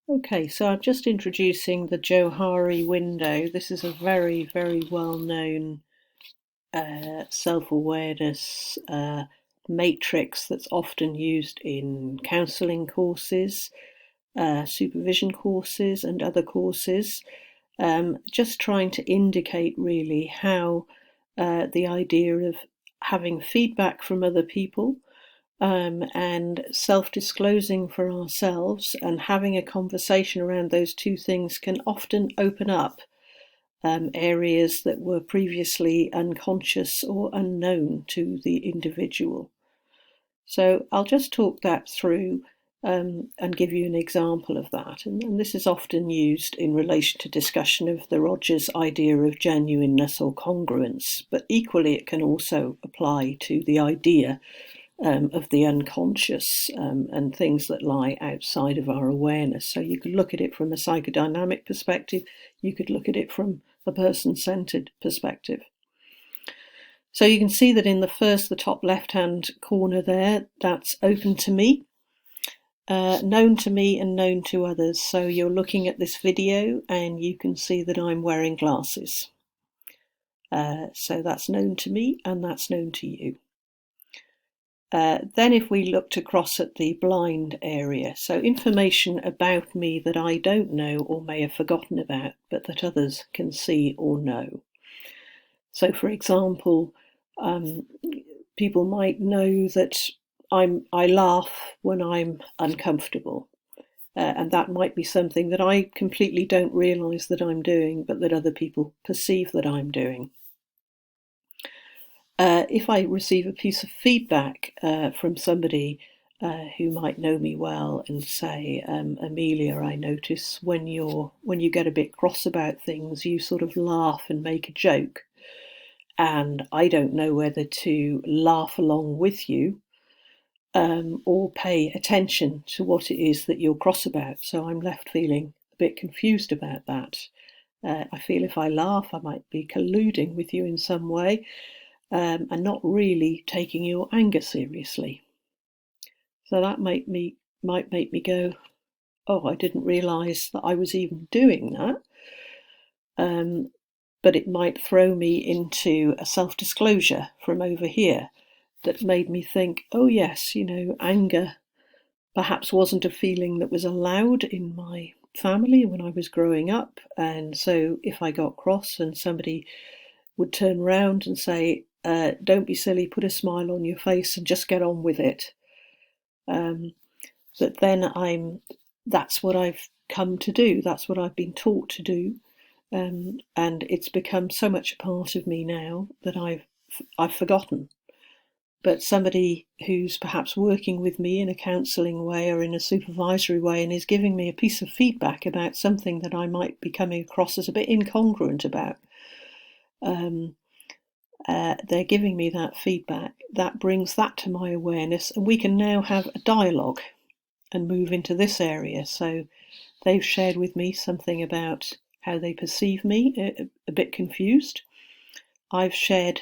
Okay, so I'm just introducing the Johari window. This is a very, very well-known self-awareness matrix that's often used in counselling courses, supervision courses and other courses, just trying to indicate really how the idea of having feedback from other people and self-disclosing for ourselves and having a conversation around those two things can often open up areas that were previously unconscious or unknown to the individual. So I'll just talk that through and give you an example of that. And this is often used in relation to discussion of the Rogers idea of genuineness or congruence, but equally it can also apply to the idea of the unconscious and things that lie outside of our awareness. So you could look at it from a psychodynamic perspective, you could look at it from a person-centered perspective. So you can see that in the top left-hand corner there, that's open to me, known to me and known to others. So you're looking at this video and you can see that I'm wearing glasses. So that's known to me and that's known to you. Then if we looked across at the blind area, so information about me that I don't know or may have forgotten about, but that others can see or know. So for example, people might know that I laugh when I'm uncomfortable. And that might be something that I completely don't realise that I'm doing, but that other people perceive that I'm doing. If I receive a piece of feedback from somebody who might know me well and say, Amelia, I notice when you get a bit cross about things, you sort of laugh and make a joke. And I don't know whether to laugh along with you or pay attention to what it is that you're cross about. So I'm left feeling a bit confused about that. I feel if I laugh, I might be colluding with you in some way. And not really taking your anger seriously. So that might make me go, oh, I didn't realise that I was even doing that. But it might throw me into a self-disclosure from over here that made me think, oh yes, anger perhaps wasn't a feeling that was allowed in my family when I was growing up. And so if I got cross and somebody would turn around and say, don't be silly, put a smile on your face and just get on with it. But then that's what I've come to do. That's what I've been taught to do. And it's become so much a part of me now that I've forgotten. But somebody who's perhaps working with me in a counselling way or in a supervisory way and is giving me a piece of feedback about something that I might be coming across as a bit incongruent about, they're giving me that feedback. That brings that to my awareness, and we can now have a dialogue and move into this area. So they've shared with me something about how they perceive me, a bit confused. I've shared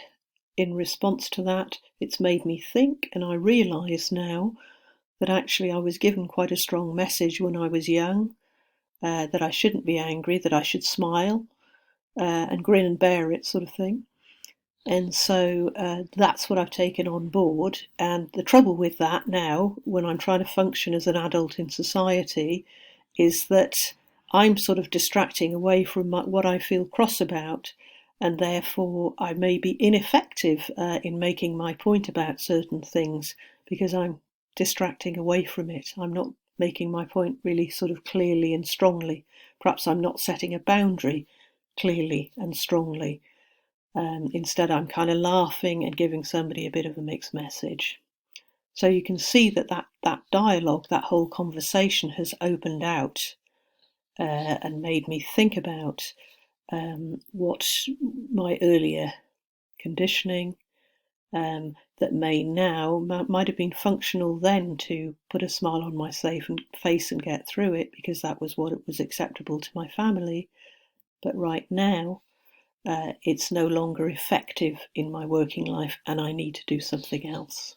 in response to that. It's made me think, and I realise now that actually I was given quite a strong message when I was young, that I shouldn't be angry, that I should smile and grin and bear it, sort of thing. And so that's what I've taken on board. And the trouble with that now, when I'm trying to function as an adult in society, is that I'm sort of distracting away from what I feel cross about. And therefore, I may be ineffective in making my point about certain things because I'm distracting away from it. I'm not making my point really sort of clearly and strongly. Perhaps I'm not setting a boundary clearly and strongly. Instead, I'm kind of laughing and giving somebody a bit of a mixed message. So you can see that dialogue, that whole conversation has opened out and made me think about what my earlier conditioning that might have been functional then to put a smile on my face and get through it because that was what was acceptable to my family. But right now, it's no longer effective in my working life and I need to do something else.